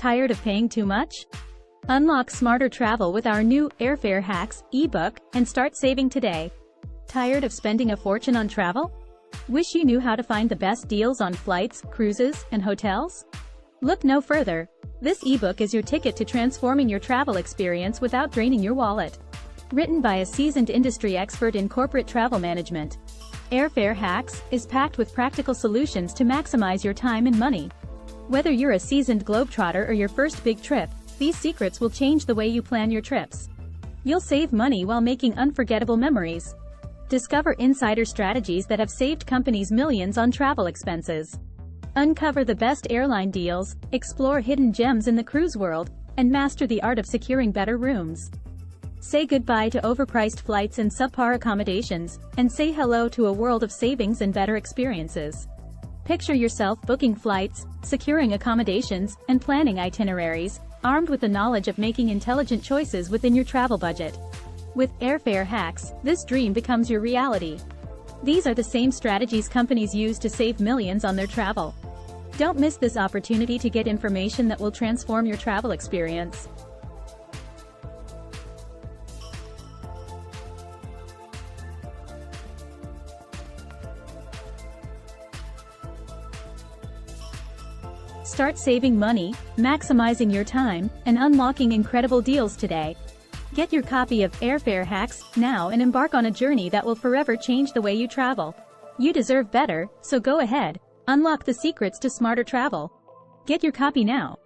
Tired of paying too much? Unlock smarter travel with our new Airfare Hacks ebook and start saving today. Tired of spending a fortune on travel? Wish you knew how to find the best deals on flights, cruises, and hotels? Look no further. This ebook is your ticket to transforming your travel experience without draining your wallet. Written by a seasoned industry expert in corporate travel management, Airfare Hacks is packed with practical solutions to maximize your time and money. Whether you're a seasoned globetrotter or your first big trip, these secrets will change the way you plan your trips. You'll save money while making unforgettable memories. Discover insider strategies that have saved companies millions on travel expenses. Uncover the best airline deals, explore hidden gems in the cruise world, and master the art of securing better rooms. Say goodbye to overpriced flights and subpar accommodations, and say hello to a world of savings and better experiences. Picture yourself booking flights, securing accommodations, and planning itineraries, armed with the knowledge of making intelligent choices within your travel budget. With Airfare Hacks, this dream becomes your reality. These are the same strategies companies use to save millions on their travel. Don't miss this opportunity to get information that will transform your travel experience. Start saving money, maximizing your time, and unlocking incredible deals today. Get your copy of Airfare Hacks now and embark on a journey that will forever change the way you travel. You deserve better, so go ahead. Unlock the secrets to smarter travel. Get your copy now.